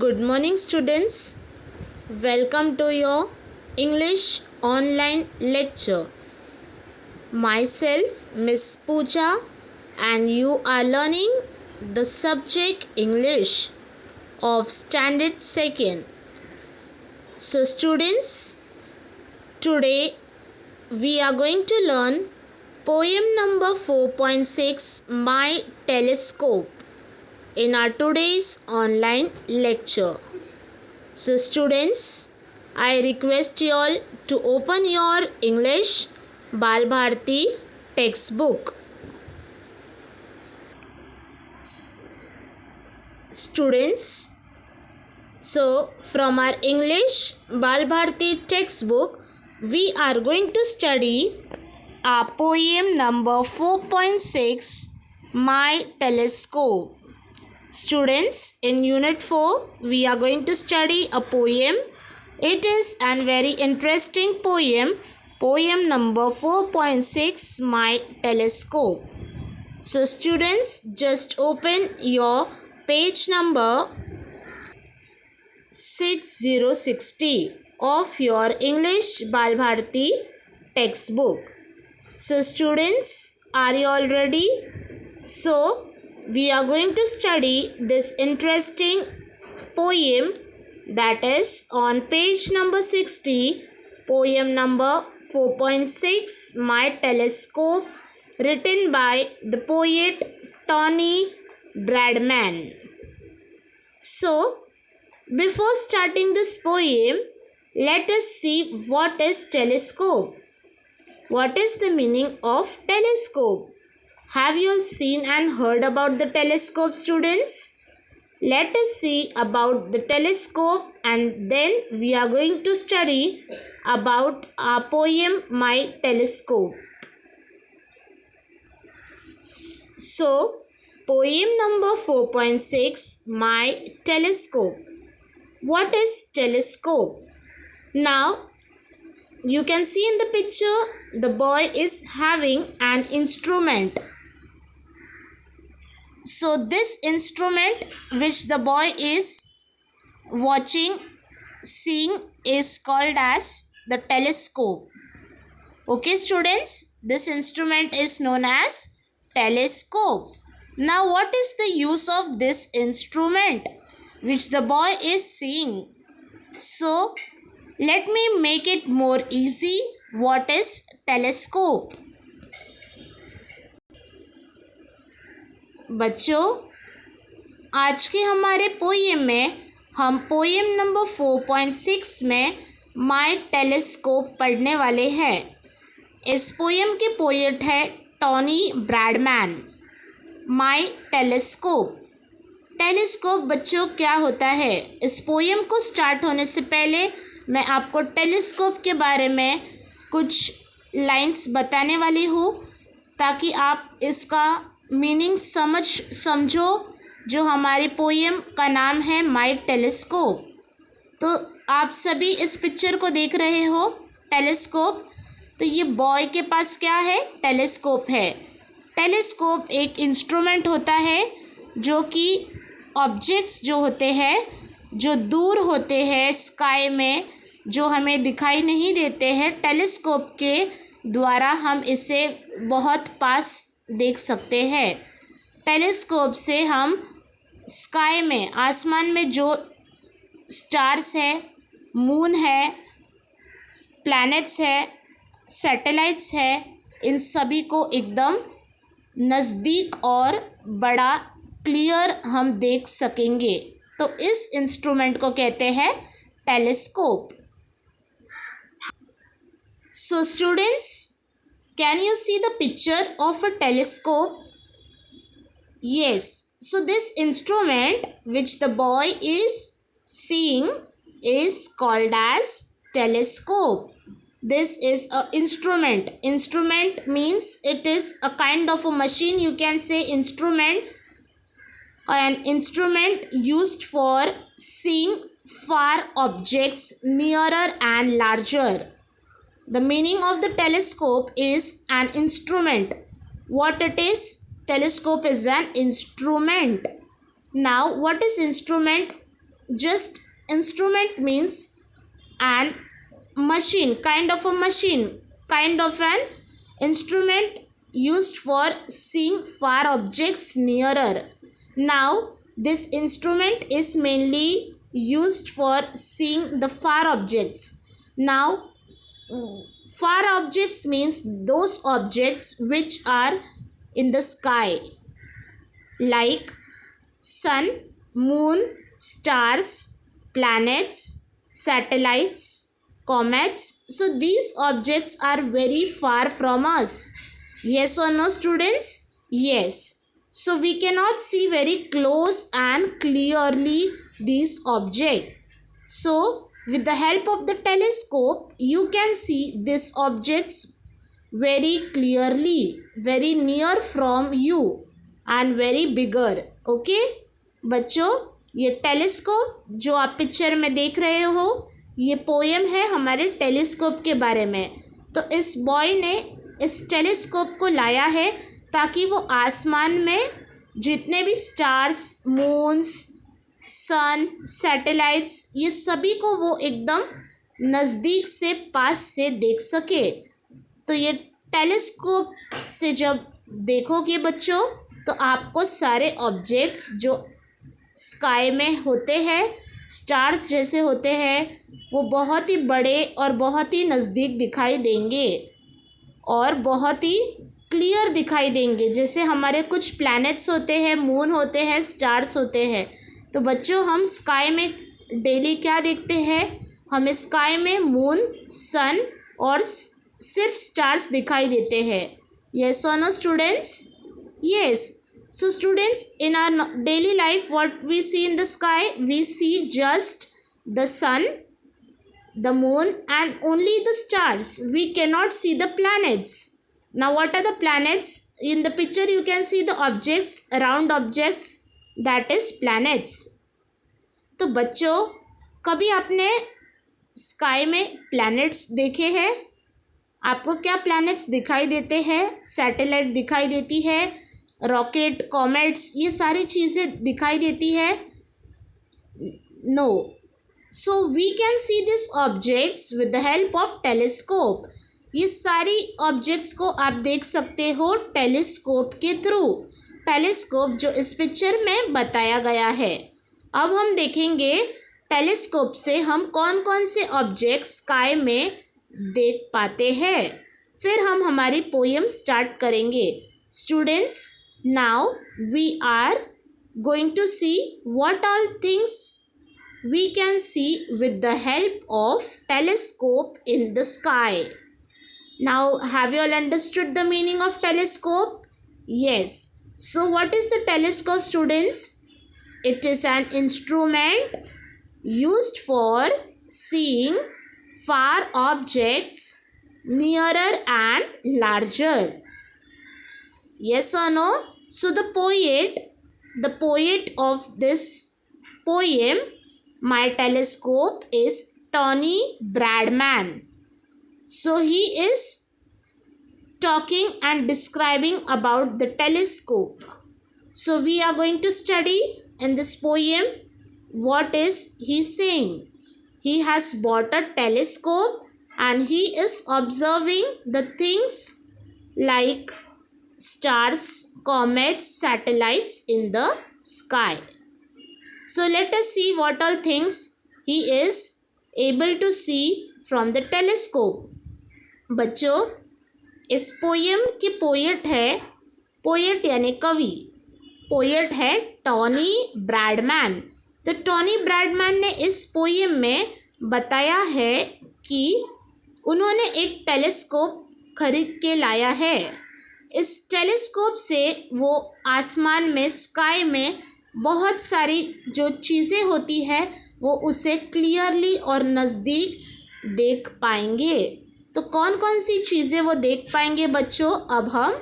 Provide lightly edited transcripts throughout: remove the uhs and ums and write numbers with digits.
Good morning, students. Welcome to your English online lecture. Myself, Miss Pooja, and you are learning the subject English of Standard 2nd. So, students, today we are going to learn poem number 4.6, My Telescope, in our today's online lecture. So students, I request you all to open your English Bal Bharati textbook. Students, so from our English Bal Bharati textbook, we are going to study our poem number 4.6, My Telescope. Students, in Unit 4, we are going to study a poem. It is a very interesting poem. Poem number 4.6, My Telescope. So, students, just open your page number 6060 of your English Bal Bharati textbook. So, students, are you all ready? So, we are going to study this interesting poem, that is on page number 60, poem number 4.6, My Telescope, written by the poet Tony Bradman. So, before starting this poem, let us see what is telescope. What is the meaning of telescope? Have you all seen and heard about the telescope, students? Let us see about the telescope, and then we are going to study about our poem My Telescope. So, poem number 4.6, My Telescope. What is telescope? Now, you can see in the picture, the boy is having an instrument. So this instrument which the boy is seeing is called as the telescope. Okay, students, this instrument is known as telescope. Now, what is the use of this instrument which the boy is seeing? So, let me make it more easy. What is telescope? बच्चों, आज के हमारे poem में हम poem number 4.6 में my telescope पढ़ने वाले हैं। इस पोएम के पोएट है Tony Bradman. My telescope. Telescope बच्चों क्या होता है? इस पोएम को स्टार्ट होने से पहले मैं आपको टेलीस्कोप के बारे में कुछ लाइंस बताने वाली हूँ, ताकि आप इसका मीनिंग समझो, जो हमारी पोएम का नाम है माय टेलीस्कोप। तो आप सभी इस पिक्चर को देख रहे हो, टेलीस्कोप। तो ये बॉय के पास क्या है? टेलीस्कोप है। टेलीस्कोप एक इंस्ट्रूमेंट होता है जो कि ऑब्जेक्ट्स जो होते हैं, जो दूर होते हैं स्काई में, जो हमें दिखाई नहीं देते हैं, टेलीस्कोप के द्वारा हम इसे बहुत पास देख सकते हैं। टेलीस्कोप से हम स्काई में, आसमान में जो स्टार्स है, मून है, प्लैनेट्स है, सैटेलाइट्स है, इन सभी को एकदम नज़दीक और बड़ा क्लियर हम देख सकेंगे। तो इस इंस्ट्रूमेंट को कहते हैं telescope. So students, can you see the picture of a telescope? Yes. So this instrument which the boy is seeing is called as telescope. This is a instrument. Instrument means it is a kind of a machine. You can say instrument. An instrument used for seeing far objects nearer and larger. The meaning of the telescope is an instrument. What it is? Telescope is an instrument. Now, what is instrument? just instrument means an machine, kind of an instrument used for seeing far objects nearer. Now this instrument is mainly used for seeing the far objects. Now far objects means those objects which are in the sky, like sun, moon, stars, planets, satellites, comets. So these objects are very far from us. Yes or no, students? Yes. So we cannot see very close and clearly these objects. So with the help of the telescope, you can see these objects very clearly, very near from you and very bigger. Okay बच्चों, ये telescope जो आप picture में देख रहे हो, ये poem है हमारे टेलीस्कोप के बारे में. तो इस बॉय ने इस टेलीस्कोप को लाया है ताकि वो आसमान में जितने भी स्टार्स, मून्स, सन, सैटेलाइट्स, ये सभी को वो एकदम नज़दीक से, पास से देख सके. तो ये टेलीस्कोप से जब देखोगे बच्चों, तो आपको सारे ऑब्जेक्ट्स जो स्काई में होते हैं, स्टार्स जैसे होते हैं, वो बहुत ही बड़े और बहुत ही नज़दीक दिखाई देंगे और बहुत ही क्लियर दिखाई देंगे. जैसे हमारे कुछ प्लैनेट्स होते हैं, मून होते हैं, स्टार्स होते हैं. तो बच्चों, हम स्काई में डेली क्या देखते हैं? हमें स्काई में मून, सन और सिर्फ स्टार्स दिखाई देते हैं. यस और no students? Yes. So students, in our daily life, what we see in the sky? We see just the sun, the moon and only the stars. We cannot see the planets. Now what are the planets? In the picture you can see the objects, round objects, that is planets. तो बच्चों, कभी आपने sky में planets देखे हैं? आपको क्या planets दिखाई देते हैं? सैटेलाइट दिखाई देती है, रॉकेट, कॉमेट्स, ये सारी चीज़ें दिखाई देती है? No. So we can see this objects with the help of telescope. ये सारी ऑब्जेक्ट्स को आप देख सकते हो टेलीस्कोप के थ्रू. टेलीस्कोप जो इस पिक्चर में बताया गया है. अब हम देखेंगे टेलीस्कोप से हम कौन कौन से ऑब्जेक्ट्स स्काई में देख पाते हैं. फिर हम हमारी पोएम स्टार्ट करेंगे. Students, now we are going to see what all things we can see with the help of telescope in the sky. Now have you all understood the meaning of telescope? Yes. So what is the telescope, students? It is an instrument used for seeing far objects nearer and larger. Yes or no? So the poet of this poem, My Telescope, is Tony Bradman. So he is talking and describing about the telescope. So we are going to study in this poem what is he saying. He has bought a telescope and he is observing the things like stars, comets, satellites in the sky. So let us see what all things he is able to see from the telescope. बच्चों, इस poem के poet है, poet यानी कवि, poet है Tony Bradman. तो Tony Bradman ने इस पोएम में बताया है कि उन्होंने एक टेलीस्कोप खरीद के लाया है. इस टेलीस्कोप से वो आसमान में, स्काई में बहुत सारी जो चीज़ें होती है वो उसे क्लियरली और नज़दीक देख पाएंगे. तो कौन कौन सी चीज़ें वो देख पाएंगे बच्चों, अब हम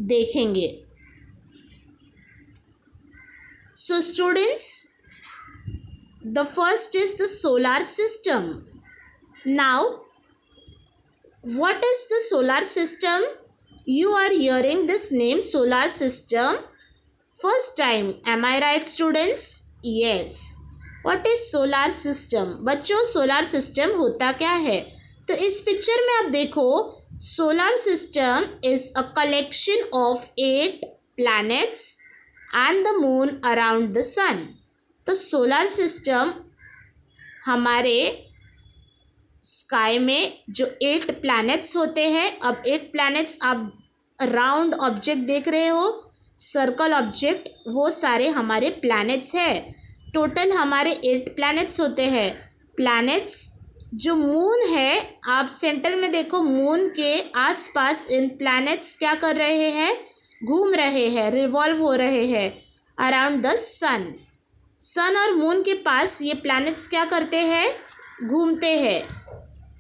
देखेंगे. So students, the first is the solar system. Now what is the solar system? You are hearing this name solar system first time. Am I right, students? Yes. What is solar system? बच्चों solar system होता क्या है? तो इस picture में आप देखो, solar system is a collection of 8 planets and the moon around the sun. तो सोलार सिस्टम हमारे स्काई में जो 8 प्लैनेट्स होते हैं, अब 8 प्लैनेट्स आप राउंड ऑब्जेक्ट देख रहे हो, सर्कल ऑब्जेक्ट, वो सारे हमारे प्लैनेट्स है। टोटल हमारे 8 प्लैनेट्स होते हैं। प्लैनेट्स जो मून है, आप सेंटर में देखो, मून के आसपास इन प्लैनेट्स क्या कर रहे हैं? घूम रहे हैं, रिवॉल्व हो रहे हैं अराउंड द सन। सन और मून के पास ये प्लैनेट्स क्या करते हैं? घूमते हैं।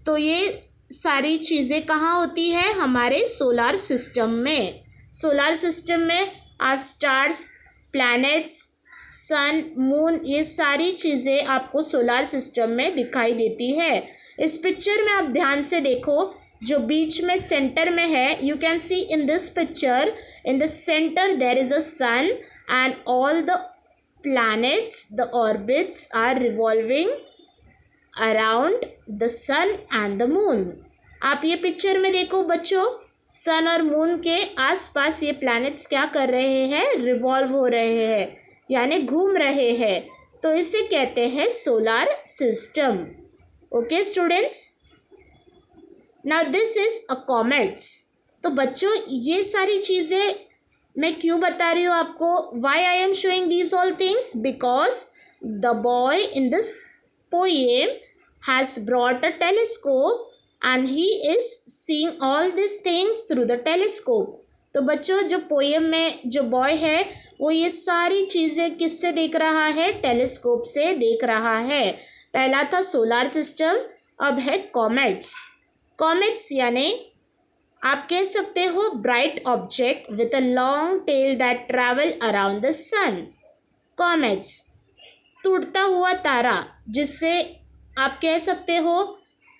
तो ये सारी चीज़ें कहाँ होती है? हमारे सोलार सिस्टम में। सोलार सिस्टम में आप स्टार्स, प्लैनेट्स, सन, मून, ये सारी चीज़ें आपको सोलार सिस्टम में दिखाई देती है। इस पिक्चर में आप ध्यान से देखो, जो बीच में सेंटर में है, you can C in this picture, in the center there is a sun and all the planets, the orbits are revolving around the sun and the moon. आप ये पिक्चर में देखो बच्चों, सन और मून के आसपास ये प्लैनेट्स क्या कर रहे हैं? रिवॉल्व हो रहे हैं, यानी घूम रहे हैं। तो इसे कहते हैं solar system. Okay students, now this is a comets. तो बच्चों ये सारी चीज़ें मैं क्यों बता रही हूँ आपको? Why I am showing these all things? Because the boy in this poem has brought a telescope and he is seeing all this things through the telescope. तो बच्चों जो पोएम में जो बॉय है वो ये सारी चीज़ें किससे देख रहा है? टेलीस्कोप से देख रहा है। पहला था सोलार सिस्टम, अब है कॉमेट्स। कॉमेट्स यानी आप कह सकते हो bright object with a long tail that travel around the sun. Comets, टूटता हुआ तारा, जिससे आप कह सकते हो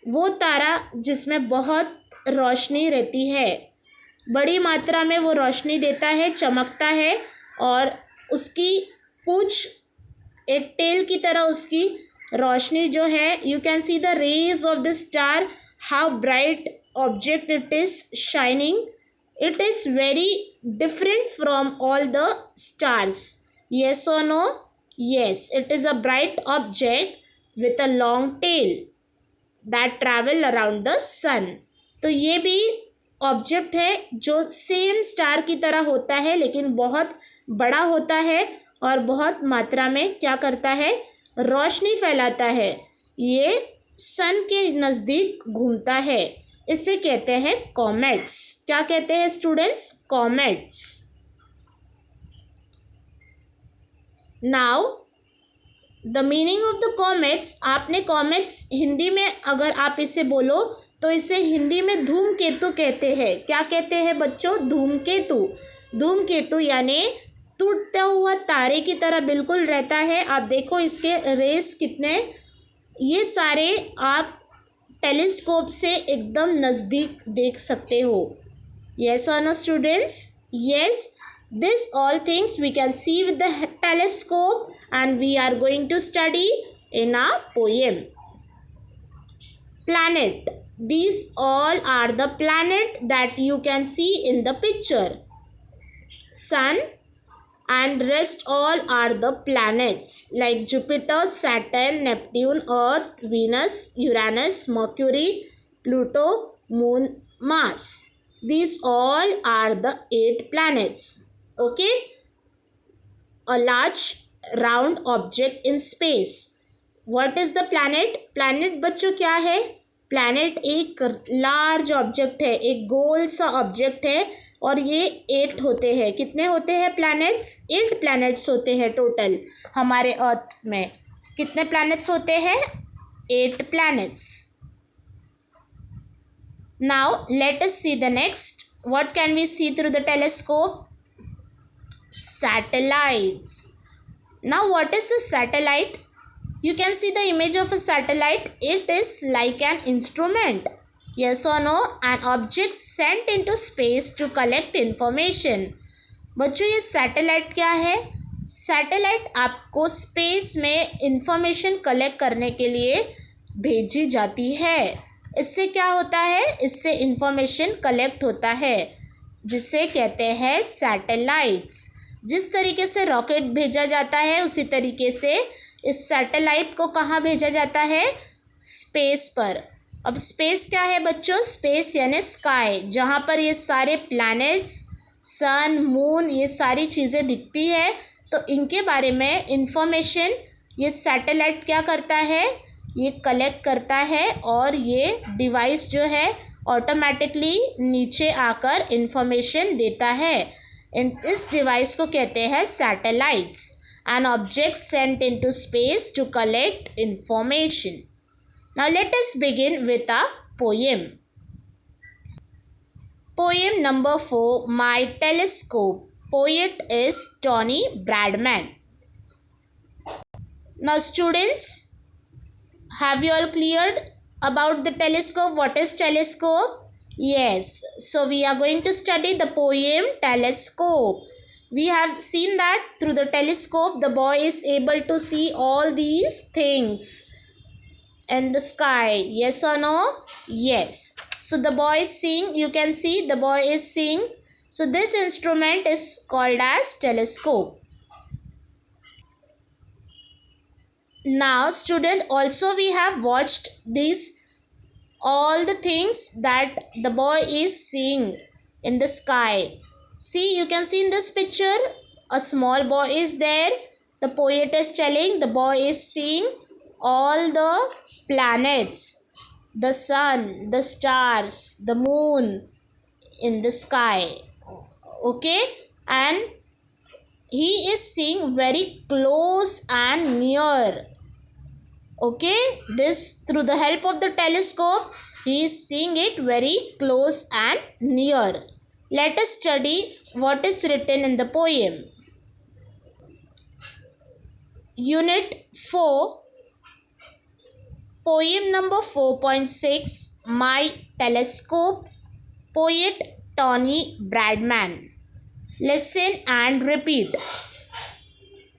वो तारा जिसमें बहुत रोशनी रहती है, बड़ी मात्रा में वो रोशनी देता है, चमकता है, और उसकी पूंछ एक टेल की तरह उसकी रोशनी जो है, you can see the rays of the star, how bright object it is shining. It is very different from all the stars. Yes or no? Yes, it is a bright object with a long tail that travel around the sun. तो ये भी object है जो same star की तरह होता है, लेकिन बहुत बड़ा होता है और बहुत मात्रा में क्या करता है? रोशनी फैलाता है। ये सन के नज़दीक घूमता है। इसे कहते हैं कॉमेट्स। क्या कहते हैं students? Comets. Now the meaning of the comets, आपने कॉमेट्स हिंदी में अगर आप इसे बोलो तो इसे हिंदी में धूमकेतु कहते हैं। क्या कहते हैं बच्चों? धूमकेतु। धूमकेतु यानी टूटता हुआ तारे की तरह बिल्कुल रहता है। आप देखो इसके रेस कितने, ये सारे आप टेलीस्कोप से एकदम नज़दीक देख सकते हो। Yes or no students? Yes, this all things we can see with the telescope and we are going to study in our poem. Planet. These all are the planet that you can see in the picture. Sun and rest all are the planets like Jupiter, Saturn, Neptune, Earth, Venus, Uranus, Mercury, Pluto, Moon, Mars. These all are the 8 planets. Okay? A large round object in space. What is the planet? Planet बच्चों क्या है? Planet एक large object है, एक गोल सा object है, और ये 8 होते हैं। कितने होते हैं प्लैनेट्स? 8 प्लैनेट्स होते हैं टोटल। हमारे अर्थ में कितने प्लैनेट्स होते हैं? 8 planets. Now let us see the next. What can we see through the telescope? Satellites. Now what is the satellite? You can see the image of a satellite. It is like an instrument. Yes or no? An object sent into space to collect information. बच्चों ये satellite क्या है? Satellite आपको space में information collect करने के लिए भेजी जाती है। इससे क्या होता है? इससे इंफॉर्मेशन कलेक्ट होता है, जिसे कहते हैं सैटेलाइट्स। जिस तरीके से रॉकेट भेजा जाता है उसी तरीके से इस सैटेलाइट को कहाँ भेजा जाता है? स्पेस पर। अब स्पेस क्या है बच्चों? स्पेस यानी स्काई, जहाँ पर ये सारे प्लैनेट्स, सन, मून, ये सारी चीज़ें दिखती है। तो इनके बारे में इंफॉर्मेशन ये सैटेलाइट क्या करता है? ये कलेक्ट करता है और ये डिवाइस जो है ऑटोमेटिकली नीचे आकर इंफॉर्मेशन देता है। इस डिवाइस को कहते हैं satellites. An object sent into space to collect information. Now let us begin with a poem. Poem number 4, My Telescope. Poet is Tony Bradman. Now students, have you all cleared about the telescope? What is telescope? Yes, so we are going to study the poem Telescope. We have seen that through the telescope the boy is able to see all these things in the sky. Yes or no? Yes. So the boy is seeing, you can see the boy is seeing. So this instrument is called as telescope. Now student, also we have watched these all the things that the boy is seeing in the sky. See, you can see in this picture a small boy is there. The poet is telling the boy is seeing all the planets, the sun, the stars, the moon in the sky. Okay, and he is seeing very close and near. Okay, this through the help of the telescope he is seeing it very close and near. Let us study what is written in the poem. Unit 4, Poem number 4.6, My Telescope. Poet Tony Bradman. Listen and repeat.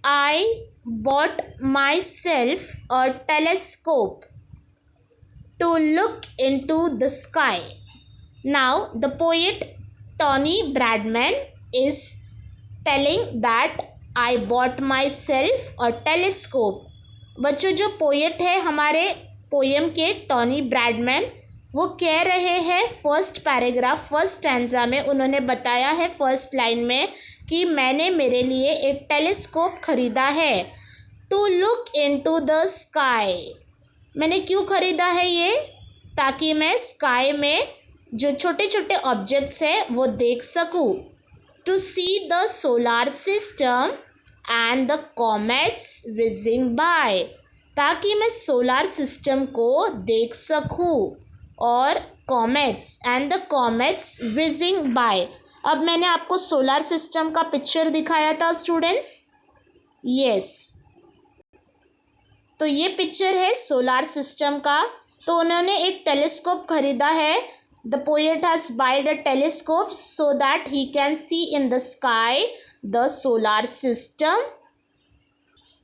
I bought myself a telescope to look into the sky. Now the poet Tony Bradman is telling that I bought myself a telescope. बच्चों, जो poet है हमारे poem के Tony Bradman, वो कह रहे हैं first paragraph, first stanza में उन्होंने बताया है फर्स्ट लाइन में कि मैंने मेरे लिए एक टेलीस्कोप खरीदा है to look into the sky. मैंने क्यों खरीदा है ये? ताकि मैं स्काई में जो छोटे छोटे ऑब्जेक्ट्स हैं वो देख सकूं। To see the solar system and the comets whizzing by, ताकि मैं सोलर सिस्टम को देख सकूं और comets and the comets whizzing by. अब मैंने आपको सोलर सिस्टम का पिक्चर दिखाया था स्टूडेंट्स। यस, तो ये पिक्चर है सोलर सिस्टम का। तो उन्होंने एक टेलीस्कोप खरीदा है। The poet has wide a telescope so that he can see in the sky the solar system,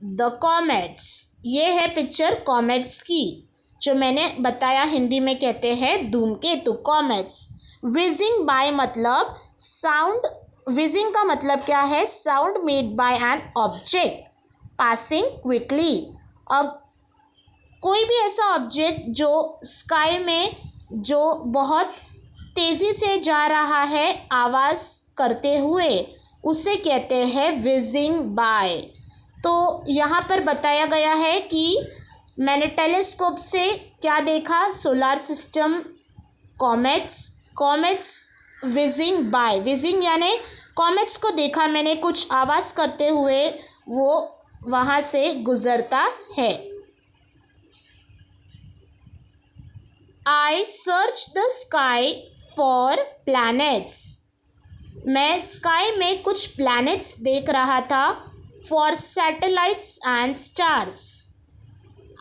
the comets. ये है पिक्चर कॉमेट्स की, जो मैंने बताया हिंदी में कहते हैं धूमकेतु, कॉमेट्स। विजिंग बाय मतलब साउंड, विजिंग का मतलब क्या है? Sound made by an object passing quickly. अब कोई भी ऐसा ऑब्जेक्ट जो स्काई में जो बहुत तेज़ी से जा रहा है आवाज़ करते हुए, उसे कहते हैं विजिंग बाय। तो यहाँ पर बताया गया है कि मैंने टेलीस्कोप से क्या देखा? Solar system, comets, comets whizzing by. Whizzing यानी कॉमेट्स को देखा मैंने, कुछ आवाज़ करते हुए वो वहाँ से गुजरता है। I searched the sky for planets. मैं स्काई में कुछ प्लैनेट्स देख रहा था। For satellites and stars.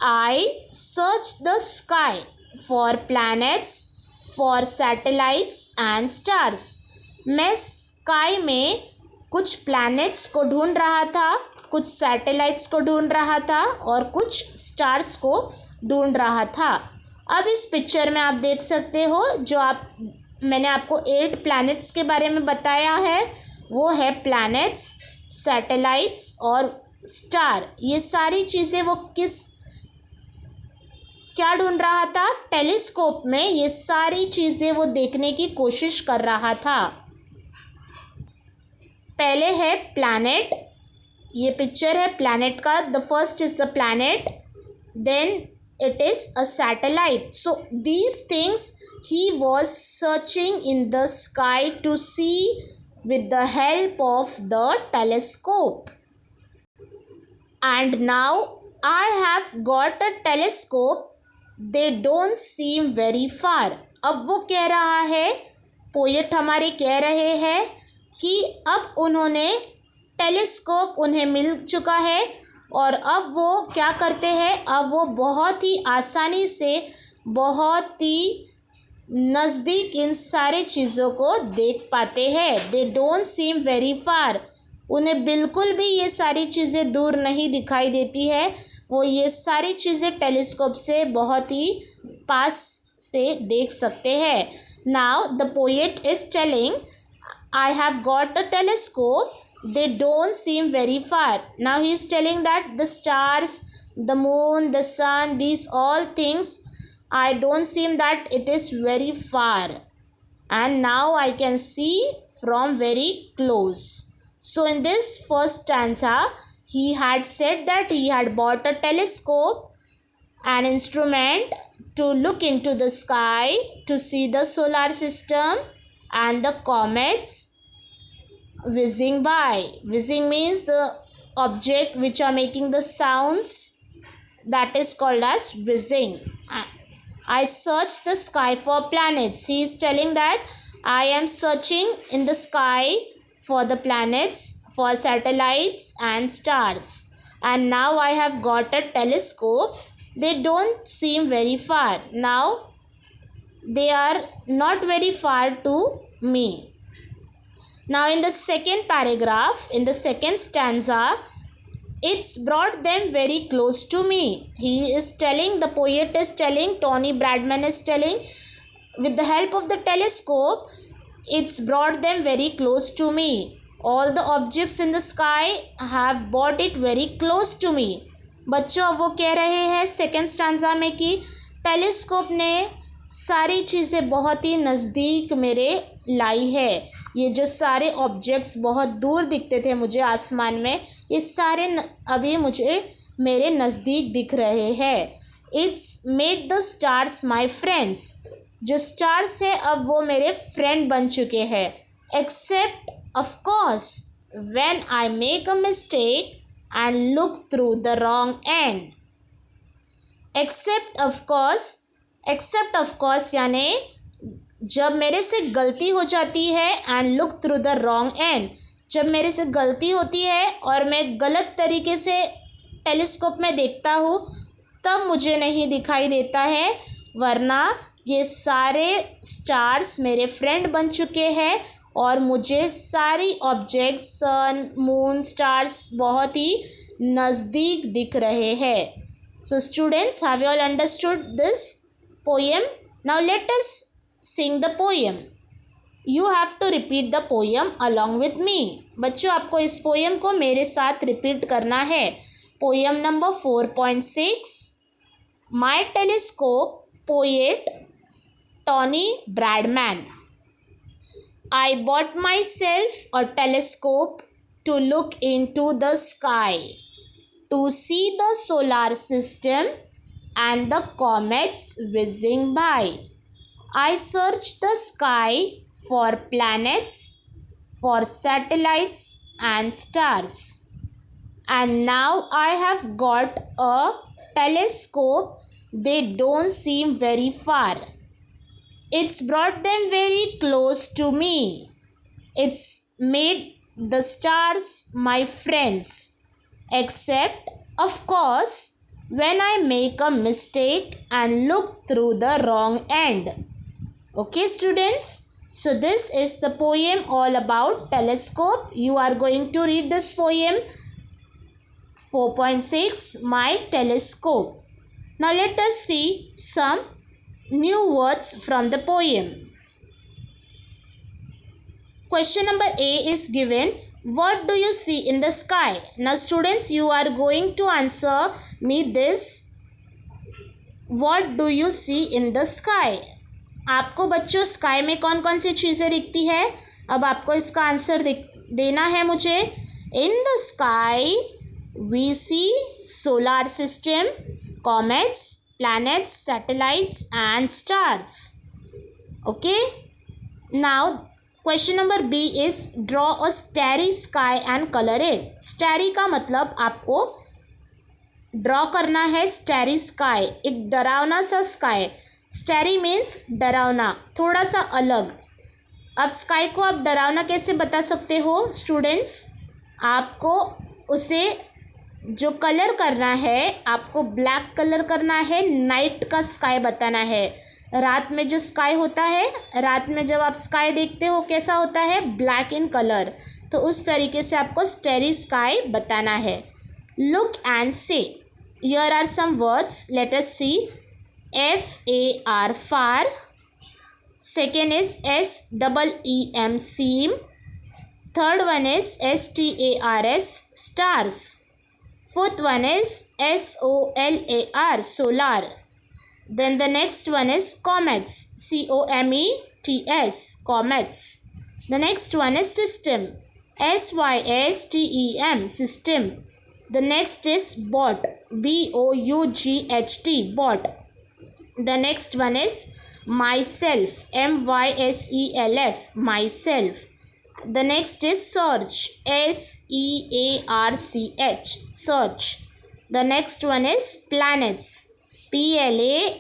I searched the sky for planets, for satellites and stars. मैं स्काई में कुछ प्लैनेट्स को ढूंढ रहा था कुछ सैटेलाइट्स को ढूंढ रहा था और कुछ स्टार्स को ढूंढ रहा था। अब इस पिक्चर में आप देख सकते हो मैंने आपको 8 प्लैनेट्स के बारे में बताया है, वो है प्लैनेट्स, सैटेलाइट्स और स्टार। ये सारी चीज़ें वो क्या ढूंढ रहा था? टेलीस्कोप में ये सारी चीज़ें वो देखने की कोशिश कर रहा था। पहले है प्लैनेट, ये पिक्चर है प्लैनेट का। The first is the planet, then it is a satellite. So these things he was searching in the sky to see with the help of the telescope. And now I have got a telescope. They don't seem very far. अब वो कह रहा है, poet हमारे कह रहे हैं कि अब उन्होंने टेलीस्कोप उन्हें मिल चुका है और अब वो क्या करते हैं, अब वो बहुत ही आसानी से, बहुत ही नज़दीक इन सारे चीज़ों को देख पाते हैं। They don't seem very far, उन्हें बिल्कुल भी ये सारी चीज़ें दूर नहीं दिखाई देती है। वो ये सारी चीज़ें टेलीस्कोप से बहुत ही पास से देख सकते हैं। Now the poet is telling, I have got a telescope, they don't seem very far. Now he is telling that the stars, the moon, the sun, these all things, I don't seem that it is very far, and now I can see from very close. So in this first stanza he had said that he had bought a telescope, an instrument to look into the sky to see the solar system and the comets whizzing by. Whizzing means the object which are making the sounds, that is called as whizzing. I searched the sky for planets. He is telling that I am searching in the sky for the planets, for satellites and stars, and now I have got a telescope. They don't seem very far. Now they are not very far to me. Now in the second paragraph, in the second stanza, it's brought them very close to me. He is telling, the poet is telling, Tony Bradman is telling, with the help of the telescope, it's brought them very close to me. All the objects in the sky have brought it very close to me. बच्चों अब वो कह रहे हैं second stanza में कि telescope ने सारी चीज़ें बहुत ही नज़दीक मेरे लाई है। ये जो सारे ऑब्जेक्ट्स बहुत दूर दिखते थे मुझे आसमान में, ये सारे अभी मुझे मेरे नज़दीक दिख रहे हैं। It's made the stars my friends, जो स्टार्स है अब वो मेरे फ्रेंड बन चुके हैं। Except of course when I make a mistake and look through the wrong and. Except of course यानी जब मेरे से गलती हो जाती है, and look through the wrong and, जब मेरे से गलती होती है और मैं गलत तरीके से टेलीस्कोप में देखता हूँ तब मुझे नहीं दिखाई देता है, वरना ये सारे स्टार्स मेरे फ्रेंड बन चुके हैं और मुझे सारी ऑब्जेक्ट्स, सन, मून, स्टार्स बहुत ही नज़दीक दिख रहे हैं। So students, have you all understood this poem? Now let us sing the poem. You have to repeat the poem along with me. बच्चों आपको इस पोएम को मेरे साथ रिपीट करना है। Poem number 4.6, My Telescope, poet Tony Bradman. I bought myself a telescope to look into the sky, to see the solar system and the comets whizzing by. I searched the sky for planets, for satellites and stars. And now I have got a telescope. They don't seem very far. It's brought them very close to me. It's made the stars my friends. Except, of course, when I make a mistake and look through the wrong end. Okay students, so this is the poem all about telescope. You are going to read this poem 4.6 My telescope. Now let us see some new words from the poem. Question number A is given. What do you see in the sky? Now students, you are going to answer me this. What do you see in the sky? आपको बच्चों sky में कौन कौन सी चीज़ें दिखती है? अब आपको इसका आंसर देना है मुझे. In the sky we see solar system, comets, planets, satellites and stars. Okay. Now question number B is draw a starry sky and color it. Starry का मतलब आपको ड्रॉ करना है स्टैरी स्काई, एक डरावना सा स्काई. स्टैरी मीन्स डरावना, थोड़ा सा अलग. अब स्काई को आप डरावना कैसे बता सकते हो स्टूडेंट्स? आपको उसे जो कलर करना है, आपको ब्लैक कलर करना है. नाइट का स्काई बताना है. रात में जो स्काई होता है, रात में जब आप स्काई देखते हो कैसा होता है? Black in colour. तो उस तरीके से आपको स्टैरी स्काई बताना है. लुक एंड से. Here are some words. Let us see. FAR, far. Second is SEEM, seam. Third one is STARS, stars. Fourth one is SOLAR, solar. Then the next one is comets, COMETS, comets. The next one is system, SYSTEM, system. The next is bot, BOUGHT, bot. The next one is myself, MYSELF, myself. The next is search, SEARCH, search. The next one is planets, PLANETS,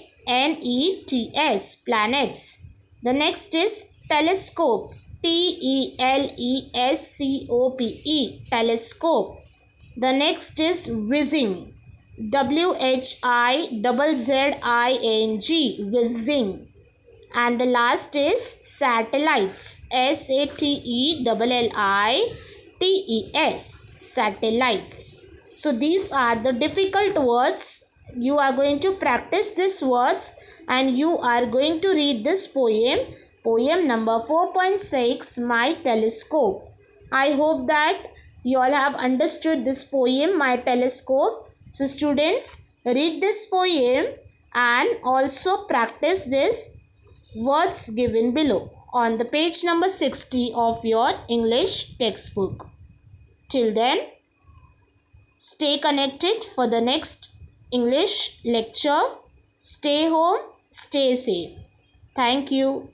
planets. The next is telescope, TELESCOPE, telescope. The next is whizzing, WHIZZING, whizzing. And the last is satellites, SATELLITES, satellites. So these are the difficult words. You are going to practice these words and you are going to read this poem number 4.6 My Telescope. I hope that you all have understood this poem, My Telescope. So students, read this poem and also practice this words given below on the page number 60 of your English textbook. Till then, stay connected for the next English lecture. Stay home, stay safe. Thank you.